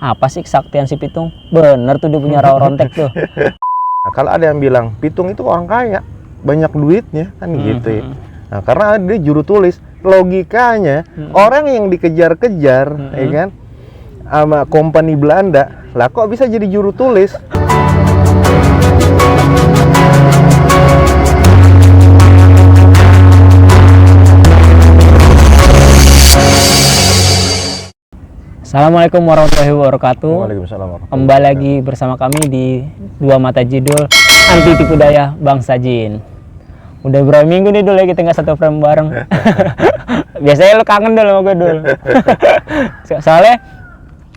Apa sih kesaktian si Pitung? Bener tuh dia punya rawa rontek tuh. Nah, kalau ada yang bilang Pitung itu orang kaya, banyak duitnya kan gitu ya. Nah, karena dia juru tulis, logikanya orang yang dikejar-kejar ya kan sama kompani Belanda, lah kok bisa jadi juru tulis? Assalamualaikum warahmatullahi wabarakatuh. Waalaikumsalam warahmatullahi Kembali lagi bersama kami di Dua Mata Jidul Anti Tipu Daya Bangsa Jin. Udah berapa minggu nih Dul ya kita nggak satu frame bareng. Biasanya lu kangen Dul sama gue Dul. Soalnya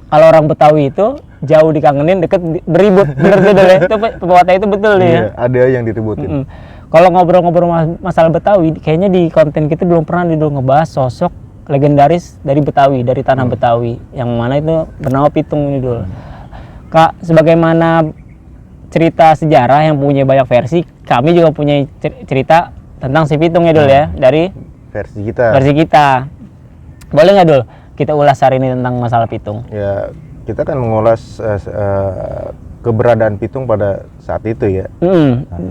kalau orang Betawi itu jauh dikangenin, deket beribut. Bener tuh Dul ya. Itu pepatah itu betul nih ya. Ada yang diributin. Kalau ngobrol-ngobrol masalah Betawi, kayaknya di konten kita belum pernah Dul ngebahas sosok legendaris dari Betawi, dari tanah Betawi, yang mana itu bernama Pitung ini Dul. Kak, sebagaimana cerita sejarah yang punya banyak versi, kami juga punya cerita tentang si Pitung ya Dul ya, dari Versi kita. Boleh nggak Dul kita ulas hari ini tentang masalah Pitung? Ya, kita kan mengulas keberadaan Pitung pada saat itu ya.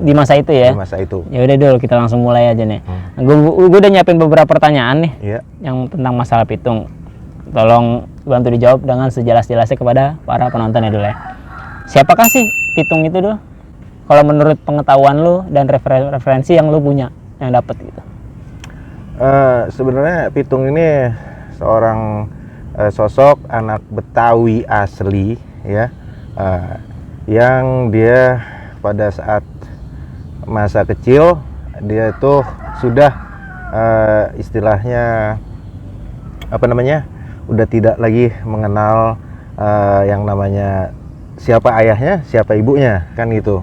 Di masa itu ya. Di masa itu. Ya udah Dul, kita langsung mulai aja nih. Gue udah nyiapin beberapa pertanyaan nih. Iya. Yang tentang masalah Pitung. Tolong bantu dijawab dengan sejelas-jelasnya kepada para penonton ya Dul ya. Siapakah sih Pitung itu Dul? Kalau menurut pengetahuan lu dan referensi yang lu punya, yang dapat gitu. Sebenarnya Pitung ini seorang sosok anak Betawi asli ya. Yang dia pada saat masa kecil dia itu sudah istilahnya udah tidak lagi mengenal yang namanya siapa ayahnya, siapa ibunya kan gitu.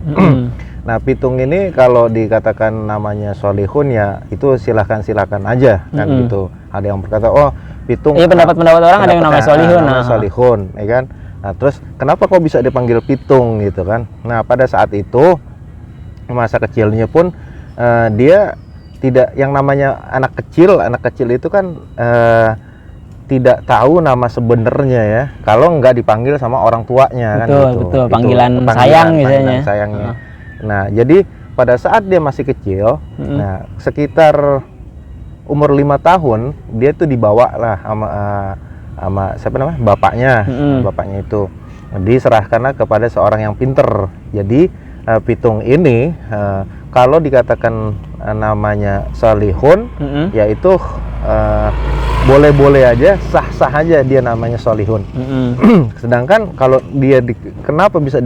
Nah, Pitung ini kalau dikatakan namanya Solihun ya itu silakan aja kan gitu. Ada yang berkata oh Pitung. Iya, pendapat orang ada yang namanya Solihun. Solihun, ya kan. Nah, terus kenapa kok bisa dipanggil Pitung gitu kan? Nah, pada saat itu masa kecilnya pun dia tidak, yang namanya anak kecil itu kan tidak tahu nama sebenarnya ya. Kalau nggak dipanggil sama orang tuanya kan gitu. Betul, panggilan sayang misalnya. Sayangnya. Nah, jadi pada saat dia masih kecil, nah sekitar umur 5 tahun dia tuh dibawa lah sama siapa namanya bapaknya itu diserahkanlah kepada seorang yang pinter. Jadi Pitung ini kalau dikatakan namanya Solihun yaitu boleh-boleh aja, sah-sah aja dia namanya Solihun. Sedangkan kalau dia kenapa bisa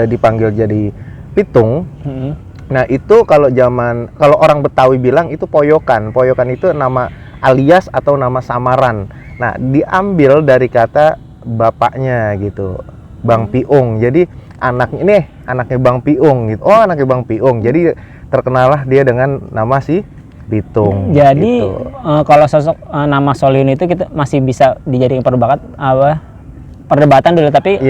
dipanggil jadi Pitung, nah itu kalau orang Betawi bilang itu poyokan itu nama alias atau nama samaran. Nah, diambil dari kata bapaknya gitu, Bang Piung. Jadi anaknya Bang Piung gitu. Oh, anaknya Bang Piung. Jadi terkenalah dia dengan nama si Pitung. Jadi gitu. Kalau sosok nama Solihun itu kita masih bisa dijadikan perdebatan dulu, tapi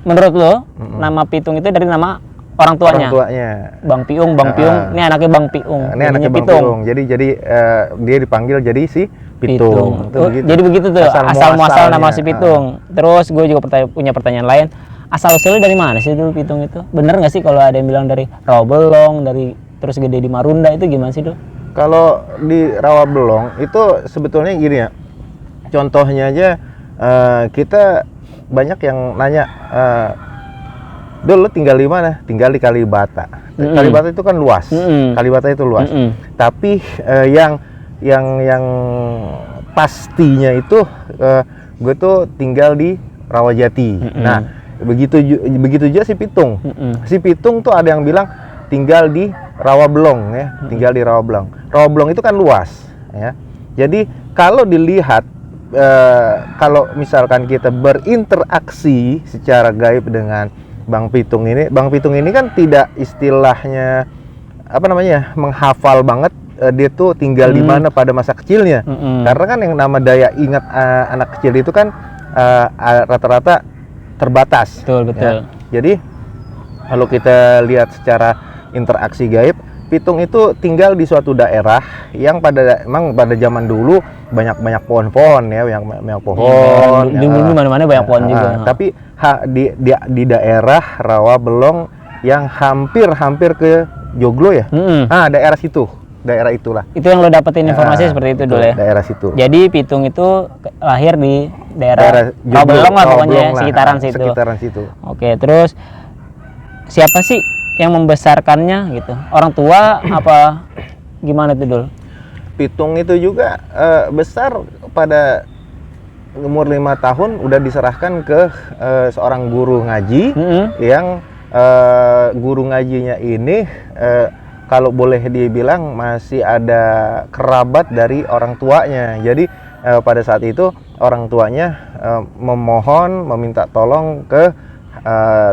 menurut lo nama Pitung itu dari nama orang tuanya. Bang Piung. Ini anaknya Bang Piung. Ini anaknya Bang Piung. Jadi dia dipanggil jadi si Pitung. Jadi begitu tuh asal muasal nama si Pitung. Terus gue juga punya pertanyaan lain. Asal usulnya dari mana sih dulu Pitung itu? Bener nggak sih kalau ada yang bilang dari Rawabelong, terus gede di Marunda, itu gimana sih dulu? Kalau di Rawabelong itu sebetulnya gini ya. Contohnya aja kita banyak yang nanya. Dulu tinggal di mana? Tinggal di Kalibata. Kalibata itu kan luas. Kalibata itu luas. Tapi yang pastinya itu gue tuh tinggal di Rawajati. Nah, begitu juga si Pitung. Si Pitung tuh ada yang bilang tinggal di Rawabelong ya, tinggal di Rawabelong. Rawabelong itu kan luas ya. Jadi kalau dilihat kalau misalkan kita berinteraksi secara gaib dengan Bang Pitung ini kan tidak istilahnya menghafal banget dia tuh tinggal di mana pada masa kecilnya. Karena kan yang nama daya ingat anak kecil itu kan rata-rata terbatas. Betul. Ya. Jadi kalau kita lihat secara interaksi gaib, pitung itu tinggal di suatu daerah yang emang pada zaman dulu banyak pohon-pohon ya, banyak pohon. Di mana-mana banyak pohon juga. Tapi di daerah Rawabelong yang hampir ke Joglo ya. Daerah situ. Daerah itulah. Itu yang lo dapetin informasi seperti itu dulu ya. Daerah situ. Jadi pitung itu lahir di daerah Rawabelong lah pokoknya ya, sekitaran situ. Oke, terus siapa sih yang membesarkannya gitu? Orang tua apa gimana tuh Dul? Pitung itu juga besar pada umur 5 tahun udah diserahkan ke seorang guru ngaji yang guru ngajinya ini kalau boleh dibilang masih ada kerabat dari orang tuanya. Jadi pada saat itu orang tuanya meminta tolong ke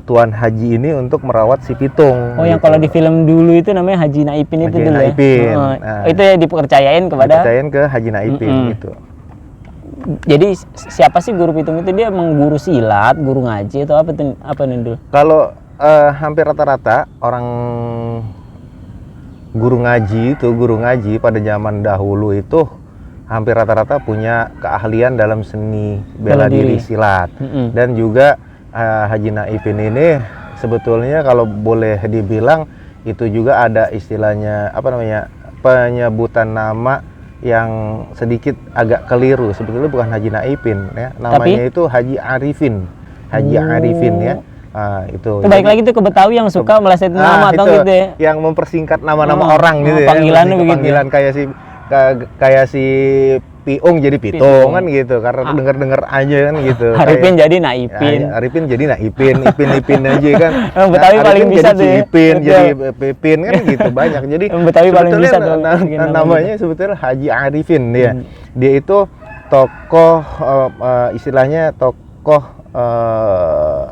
Tuan Haji ini untuk merawat si pitung. Oh, yang kalau di film dulu itu namanya Haji Naipin itu dulu ya. Itu ya dipercayain ke Haji Naipin gitu. Jadi siapa sih guru pitung itu? Dia emang guru silat, guru ngaji atau apa nih dulu? Kalau hampir rata-rata orang guru ngaji pada zaman dahulu itu hampir rata-rata punya keahlian dalam seni bela diri silat. Dan juga Haji Naipin ini sebetulnya kalau boleh dibilang itu juga ada istilahnya penyebutan nama yang sedikit agak keliru. Sebetulnya bukan Haji Naipin ya, namanya itu Haji Arifin. Arifin ya. Itu balik lagi tuh ke Betawi yang suka melesetin nama atau gitu ya, yang mempersingkat nama-nama orang gitu ya, panggilannya begitu panggilan kayak si Piung jadi Pitung kan gitu, karena denger aja kan gitu. Arifin jadi Naipin. Arifin jadi Naipin, Ipin aja kan. Betawi paling bisa tuh. Ipin jadi Pipin kan gitu, banyak. Jadi Betawi paling bisa tuh. Namanya sebetulnya Haji Arifin dia. Dia itu tokoh istilahnya tokoh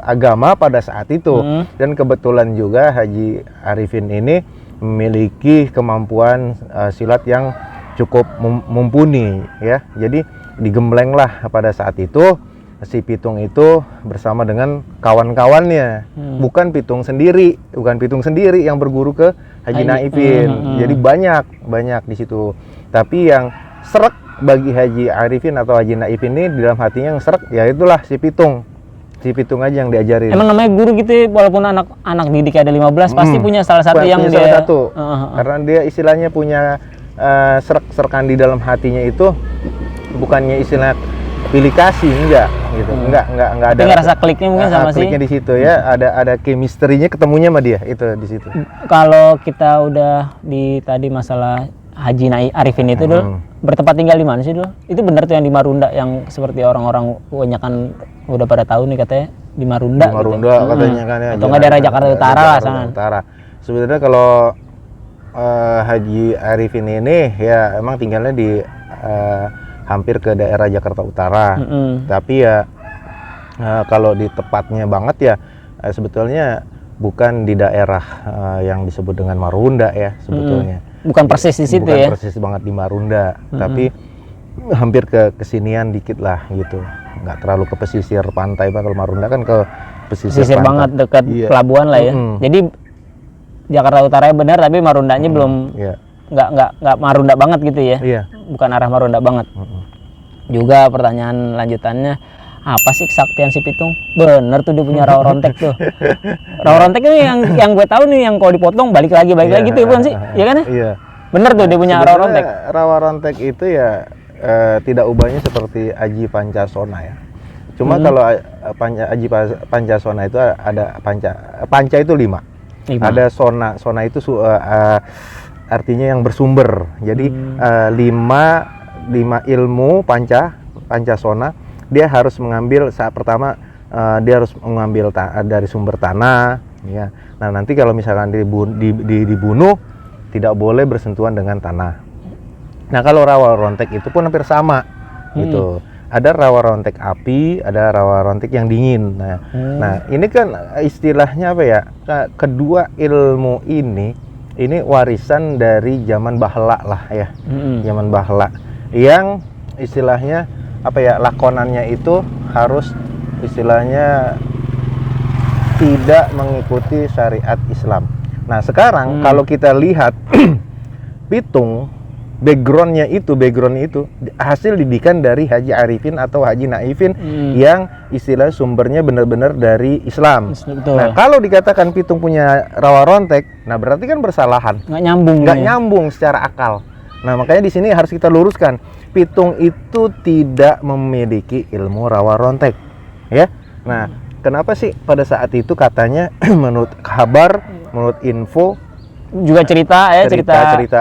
agama pada saat itu. Dan kebetulan juga Haji Arifin ini memiliki kemampuan silat yang cukup mumpuni ya. Jadi digemblenglah pada saat itu si Pitung itu bersama dengan kawan-kawannya. Bukan Pitung sendiri yang berguru ke Haji Naipin. Jadi banyak di situ. Tapi yang srek bagi Haji Arifin atau Haji Naipin ini di dalam hatinya yang srek ya itulah si Pitung. Si Pitung aja yang diajarin. Emang namanya guru gitu ya, walaupun anak didik ada 15 pasti punya salah satu yang dia salah satu. Karena dia istilahnya punya serkan di dalam hatinya itu bukannya istilah pilih kasih enggak gitu. Enggak ada. Tapi ngerasa kliknya mungkin sama sih. Kliknya di situ ya, ada chemistry-nya ketemunya sama dia itu di situ. Kalau kita udah di tadi masalah Haji Arifin itu dulu bertempat tinggal di mana sih dulu? Itu benar tuh yang di Marunda yang seperti orang-orang kebanyakan udah pada tahu nih katanya di Marunda. Di Marunda gitu. Katanya kan ya. Atau nggak daerah Jakarta Utara lah sana. Sebenarnya kalau Haji Arifin ini ya emang tinggalnya di hampir ke daerah Jakarta Utara. Tapi ya kalau di tepatnya banget ya sebetulnya bukan di daerah yang disebut dengan Marunda ya sebetulnya. Bukan persis di situ ya. Bukan persis banget di Marunda, tapi hampir ke kesinian dikit lah gitu. Nggak terlalu ke pesisir pantai, kalau Marunda kan ke pesisir pantai. Banget dekat pelabuhan lah ya. Jadi Jakarta Utara benar, tapi Marundanya belum nggak Marunda banget gitu ya. Bukan arah Marunda banget. Juga pertanyaan lanjutannya, apa sih kesaktian si Pitung? Bener tuh dia punya rawa rontek tuh. Rawa rontek ini yang gue tahu nih, yang kalau dipotong balik lagi tuh bukan sih? Iya kan ya? Iya. Bener tuh dia punya rawa rontek. Rawa rontek itu ya tidak ubahnya seperti Aji Pancasona ya. Cuma kalau Aji Pancasona itu ada panca itu 5. Ada sona itu artinya yang bersumber. Jadi 5 ilmu pancasona dia harus mengambil saat pertama dia harus mengambil dari sumber tanah ya. Nah, nanti kalau misalkan dibunuh tidak boleh bersentuhan dengan tanah. Nah, kalau rawa rontek itu pun hampir sama gitu. Ada rawa rontek api, ada rawa rontek yang dingin. Nah, ini kan istilahnya apa ya? Kedua ilmu ini warisan dari zaman bahla lah ya. Zaman bahla. Yang istilahnya apa ya, lakonannya itu harus istilahnya tidak mengikuti syariat Islam. Nah sekarang kalau kita lihat pitung, backgroundnya itu hasil didikan dari Haji Arifin atau Haji Naifin yang istilah sumbernya benar-benar dari Islam. Betul. Nah kalau dikatakan pitung punya rawa rontek, nah berarti kan bersalahan, nggak nyambung secara akal. Nah makanya di sini harus kita luruskan, pitung itu tidak memiliki ilmu rawa rontek, ya. Nah kenapa sih pada saat itu katanya menurut kabar, menurut info juga cerita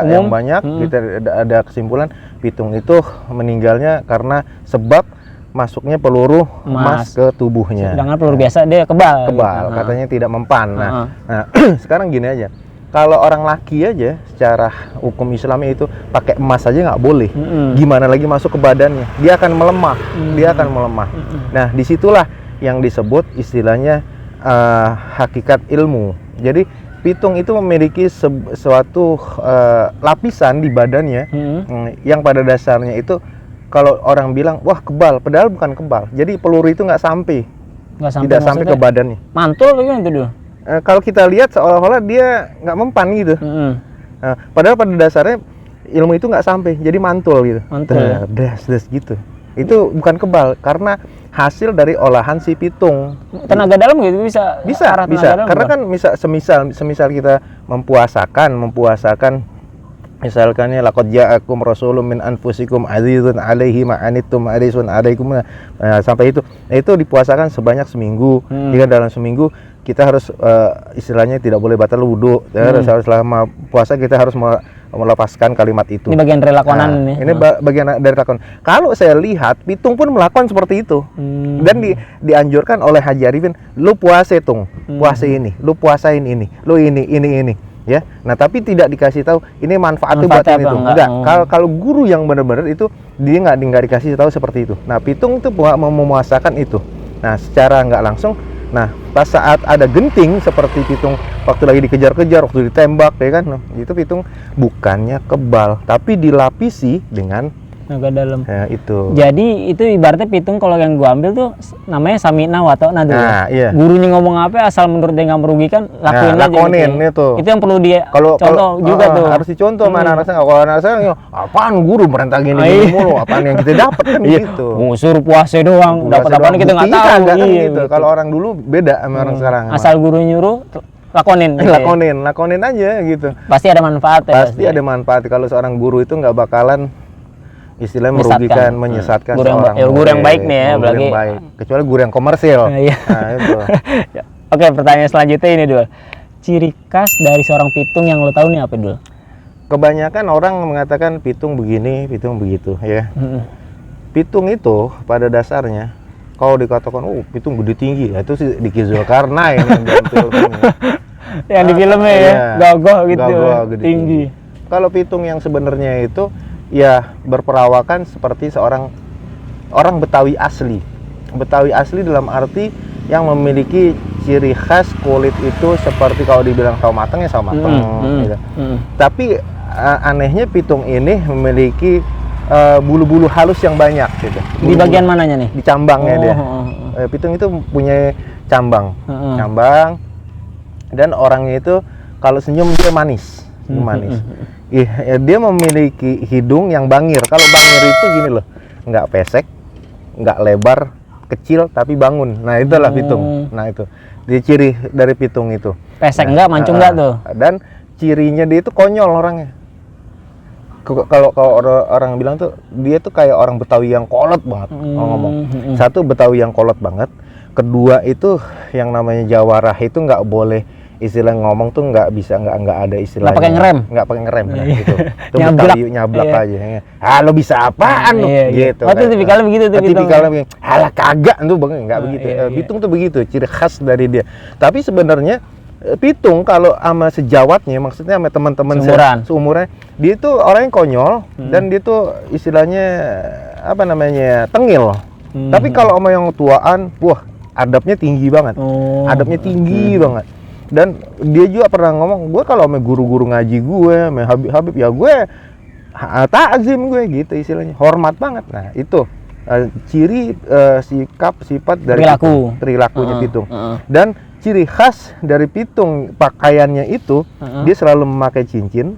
yang banyak, kita ada kesimpulan pitung itu meninggalnya karena sebab masuknya peluru emas ke tubuhnya. Sedangkan peluru biasa dia kebal. Katanya tidak mempan. Nah, sekarang gini aja, kalau orang laki aja secara hukum Islamnya itu pakai emas aja nggak boleh. Gimana lagi masuk ke badannya? Dia akan melemah. Nah, disitulah yang disebut istilahnya hakikat ilmu. Jadi pitung itu memiliki suatu lapisan di badannya yang pada dasarnya itu kalau orang bilang wah kebal, padahal bukan kebal. Jadi peluru itu nggak sampai ke badannya. Mantul bagaimana itu dulu? Kalau kita lihat seolah-olah dia nggak mempan gitu. Padahal pada dasarnya ilmu itu nggak sampai, jadi mantul gitu. Des gitu. Itu bukan kebal karena hasil dari olahan si pitung. Tenaga dalam gitu bisa. Karena kan semisal kita mempuasakan misalkannya laqad ja'akum rasulun min anfusikum azizun 'alaihi ma anittum harisun 'alaikum. Sampai itu dipuasakan sebanyak seminggu. Jika dalam seminggu kita harus istilahnya tidak boleh batal wudu. Selama puasa kita harus melepaskan kalimat itu. Ini bagian dari lakonan ini bagian dari lakon. Kalau saya lihat pitung pun melakukan seperti itu. Dan dianjurkan oleh Haji Arifin, lu puasa tung, puasa ini, lu puasain ini, lu ini ya. Nah, tapi tidak dikasih tahu ini manfaatnya buat ini tuh. Enggak. Kalau guru yang benar-benar itu dia nggak dikasih tahu seperti itu. Nah, pitung itu memuasakan itu. Nah, secara nggak langsung, nah pas saat ada genting seperti pitung waktu lagi dikejar-kejar, waktu ditembak ya kan, itu pitung bukannya kebal tapi dilapisi dengan tenaga dalam. Ya, itu. Jadi itu ibaratnya pitung kalau yang gua ambil tuh namanya sami'na wa ta'na dulu. Iya. Gurunya ngomong apa asal menurut dia nggak merugikan, lakuin aja gitu. Itu yang perlu dia contoh juga tuh. Harus dicontoh mana anak saya. Kalau anak saya apaan guru merintah gini mulu, apaan yang kita dapat kan gitu. Suruh puasa doang, dapat apaan kita nggak tahu. Kan gitu. Kalau orang dulu beda sama orang sekarang. Asal guru nyuruh lakonin gitu. Lakonin aja gitu. Pasti ada manfaat ya. Pasti ada manfaat. Kalau seorang guru itu nggak bakalan istilahnya merugikan, menyesatkan seorang guru yang baik nih ya, guru yang baik. Kecuali guru yang komersil. Nah, itu. Oke, pertanyaan selanjutnya ini dulu. Ciri khas dari seorang pitung yang lo tahu nih apa dulu? Kebanyakan orang mengatakan pitung begini, pitung begitu ya. Pitung itu pada dasarnya kalau dikatakan pitung gede tinggi, itu sih di Zulkarnain yang yang di filmnya ya, gagah gitu, gede tinggi. Kalau pitung yang sebenarnya itu ya berperawakan seperti seorang orang Betawi asli. Betawi asli dalam arti yang memiliki ciri khas kulit itu seperti kalau dibilang sawo mateng ya sawo mateng gitu. Tapi anehnya pitung ini memiliki bulu-bulu halus yang banyak gitu. Di bagian mananya nih? Di cambangnya dia. Pitung itu punya cambang. Cambang, dan orangnya itu kalau senyum dia manis. Dia memiliki hidung yang bangir. Kalau bangir itu gini loh, nggak pesek, nggak lebar, kecil tapi bangun. Nah itulah pitung. Nah itu dia ciri dari pitung itu. Pesek nggak, mancung nggak tuh. Dan cirinya dia itu konyol orangnya. Kalau orang bilang tuh dia tuh kayak orang Betawi yang kolot banget ngomong. Satu, Betawi yang kolot banget. Kedua itu yang namanya Jawarah itu nggak boleh istilah ngomong tuh nggak ada istilahnya. Nggak pakai ngerem ya, gitu. Itu Betawi nyablak aja. Lo bisa apaan lu? Gitu. Itu tipikalnya begitu tuh. Tipikalnya begini. Halah kagak tuh nggak begitu. Pitung tuh begitu, ciri khas dari dia. Tapi sebenarnya pitung kalau sama sejawatnya, maksudnya sama teman-teman seumuran, dia tuh orang yang konyol dan dia tuh istilahnya apa namanya tengil. Tapi kalau sama yang tuaan, wah adabnya tinggi banget. Adabnya tinggi banget. Dan dia juga pernah ngomong, gue kalau sama guru-guru ngaji gue, sama Habib ya gue ta'zim gue gitu istilahnya, hormat banget. Nah itu ciri sikap sifat dari perilakunya pitung. Dan ciri khas dari Pitung pakaiannya itu dia selalu memakai cincin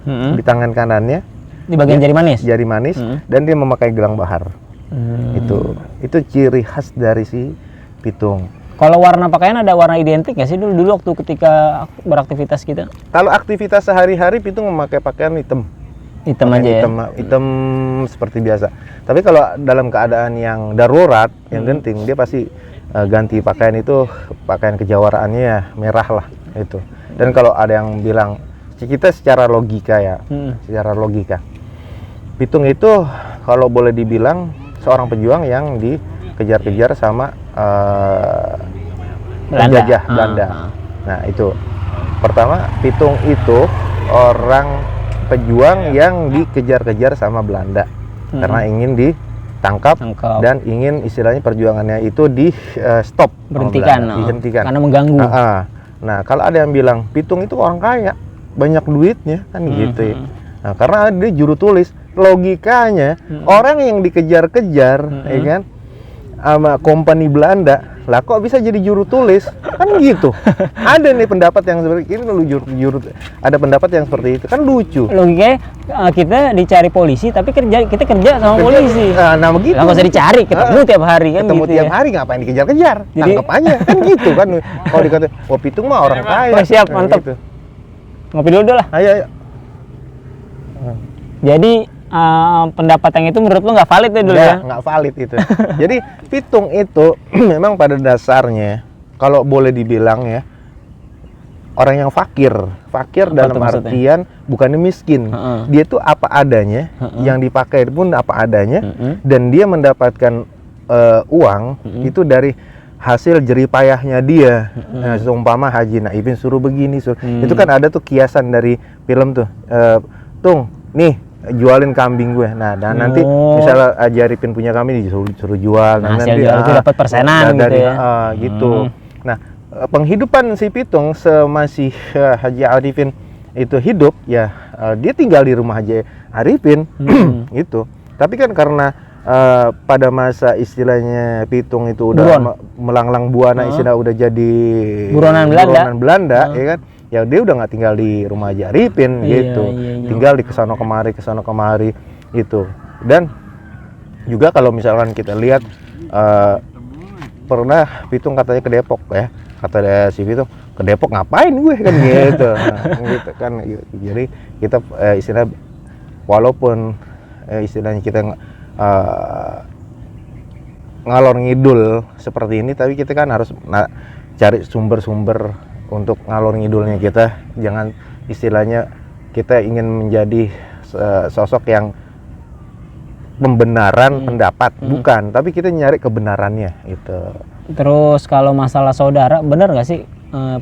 di tangan kanannya, Di bagian jari manis. jari manis, dan dia memakai gelang bahar. Itu ciri khas dari si Pitung. Kalau warna pakaian ada warna identik nggak sih dulu waktu ketika beraktivitas kita? Kalau aktivitas sehari-hari Pitung memakai pakaian hitam. Hitam aja ya. Hitam seperti biasa. Tapi kalau dalam keadaan yang darurat, yang genting, dia pasti ganti pakaian itu, pakaian kejawaraannya ya merah lah itu. Dan kalau ada yang bilang, kita secara logika ya, secara logika, Pitung itu kalau boleh dibilang seorang pejuang yang dikejar-kejar sama penjajah Belanda. Nah itu pertama, Pitung itu orang pejuang yang dikejar-kejar sama Belanda karena ingin ditangkap dan ingin istilahnya perjuangannya itu di stop, dihentikan karena mengganggu. Nah kalau ada yang bilang Pitung itu orang kaya, banyak duitnya kan gitu ya. Nah karena dia juru tulis, logikanya orang yang dikejar-kejar ya kan sama kompani Belanda, lah kok bisa jadi juru tulis kan gitu. Ada nih pendapat yang seperti ini, ada pendapat yang seperti itu kan lucu. Logikanya kita dicari polisi tapi kita kerja sama polisi. Nah begitu. Nggak usah dicari, ketemu tiap hari kan. Ketemu gitu tiap hari, ngapain dikejar-kejar? Tangkap aja kan gitu kan. Kalau dikata, wah Pitung mah orang kaya. Oh, siap, mantap. Gitu. Ngopi dulu lah. Ayo. Jadi pendapat yang itu menurut lo nggak valid ya dulu ya? Nggak valid itu. Jadi Pitung itu memang pada dasarnya kalau boleh dibilang ya orang yang fakir dalam artian bukannya miskin. Dia tuh apa adanya, yang dipakai pun apa adanya, dan dia mendapatkan uang itu dari hasil jeripayahnya dia. Nah, seumpama Haji Naibin suruh begini, itu kan ada tuh kiasan dari film tuh. Tung, nih jualin kambing gue. Nah, dan nanti misalnya Haji Arifin punya kambing disuruh jual. Nah, nanti itu dapat persenan gitu ya. Gitu. Nah, penghidupan si Pitung semasih Haji Arifin itu hidup ya, dia tinggal di rumah Haji Arifin gitu. Tapi kan karena pada masa istilahnya Pitung itu udah melanglang buana, istilah udah jadi buronan Belanda ya kan. Ya dia udah nggak tinggal di rumah Haji Arifin gitu. Tinggal di kesana kemari itu. Dan juga kalau misalkan kita lihat pernah Pitung katanya ke Depok ya. Kata si Pitung, ke Depok ngapain gue kan gitu. Gitu kan. Jadi kita istilah walaupun istilahnya kita ngalor ngidul seperti ini, tapi kita kan harus cari sumber-sumber untuk ngalor ngidulnya kita. Jangan istilahnya kita ingin menjadi sosok yang pembenaran pendapat, bukan, tapi kita nyari kebenarannya itu. Terus kalau masalah saudara, benar nggak sih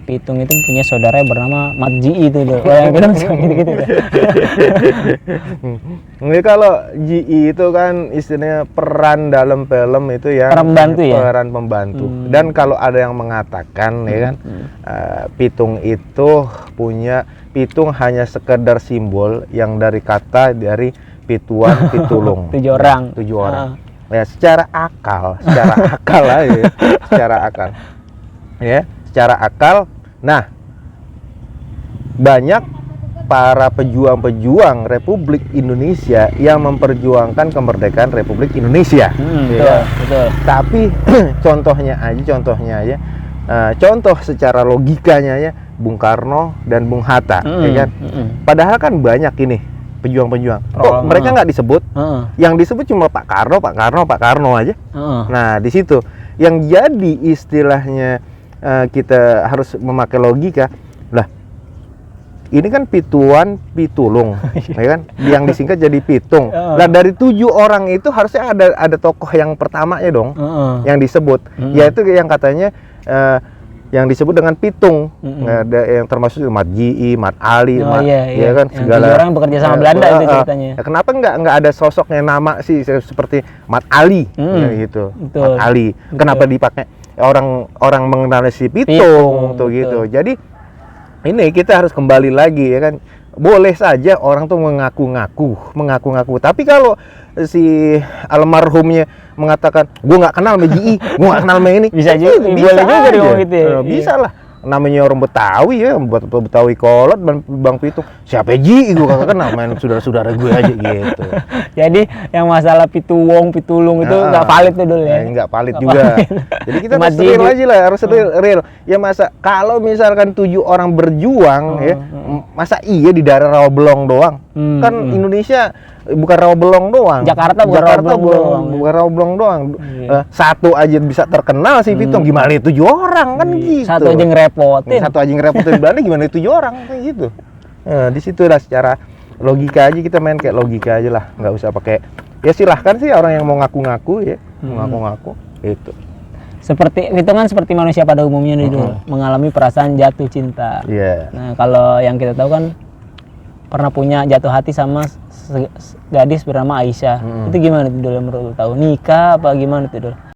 Pitung itu punya saudara yang bernama Mat Ji itu loh? Yang kita suka gitu-gitu. Ini kalau Ji itu kan istilahnya peran dalam film itu ya, peran pembantu. Dan kalau ada yang mengatakan ya kan Pitung itu Pitung hanya sekedar simbol yang dari kata dari Pituan Pitulung. 7 orang. Ya secara akal aja, secara akal. Nah, banyak para pejuang-pejuang Republik Indonesia yang memperjuangkan kemerdekaan Republik Indonesia. Betul. Tapi contohnya aja, contoh secara logikanya ya, Bung Karno dan Bung Hatta, ya kan? Padahal kan banyak ini pejuang-pejuang. Kok mereka nggak disebut? Yang disebut cuma Pak Karno aja. Nah, di situ yang jadi istilahnya kita harus memakai logika. Lah, ini kan Pituan Pitulung, ya kan? Yang disingkat jadi Pitung. Lah dari 7 orang itu harusnya ada tokoh yang pertamanya dong, yang disebut, yaitu yang katanya yang disebut dengan Pitung. Ada yang termasuk Mat Ji, Mat Ali, ya kan, segala orang bekerja sama Belanda itu ceritanya. Kenapa nggak ada sosoknya nama sih seperti Mat Ali gitu. Mat Ali. Kenapa dipakai orang mengenal si Pitung tuh gitu. Jadi ini kita harus kembali lagi ya kan, boleh saja orang tuh mengaku-ngaku. Tapi kalau si almarhumnya mengatakan, gue nggak kenal sama GI, gue nggak kenal sama ini, Bisa juga, itu boleh juga dia ngomong gitu ya. Bisa lah. Namanya orang Betawi ya, buat Betawi kolot, Bang Pitung. Siapa GI? Gue kagak kenal, main saudara-saudara gue aja gitu. Jadi yang masalah pitulung itu nggak valid tuh dulu ya. Nggak valid Nggak juga. valid. Jadi kita Cuma harus real jadi- aja lah, harus real. Ya masa kalau misalkan 7 orang berjuang ya, masa iya di daerah Rawabelong doang? Kan Indonesia bukan Rawabelong doang. Jakarta bukan Rawabelong doang. Bukan Rawabelong doang. Iya. Satu aja bisa terkenal si Pitung, gimana 7 orang kan gitu. Satu aja ngerepotin. Satu aja ngerepotin Belanda, gimana 7 orang kayak gitu. Nah, di situ lah secara logika aja, kita main kayak logika aja lah, nggak usah pakai. Ya silahkan sih orang yang mau ngaku-ngaku ya, mau ngaku-ngaku itu. Seperti hitungan seperti manusia pada umumnya nih dulu, mengalami perasaan jatuh cinta. Iya. Nah, kalau yang kita tahu kan pernah punya jatuh hati sama gadis bernama Aisyah. Itu gimana tuh dulu menurut lu tahu? Nikah apa gimana tuh dulu?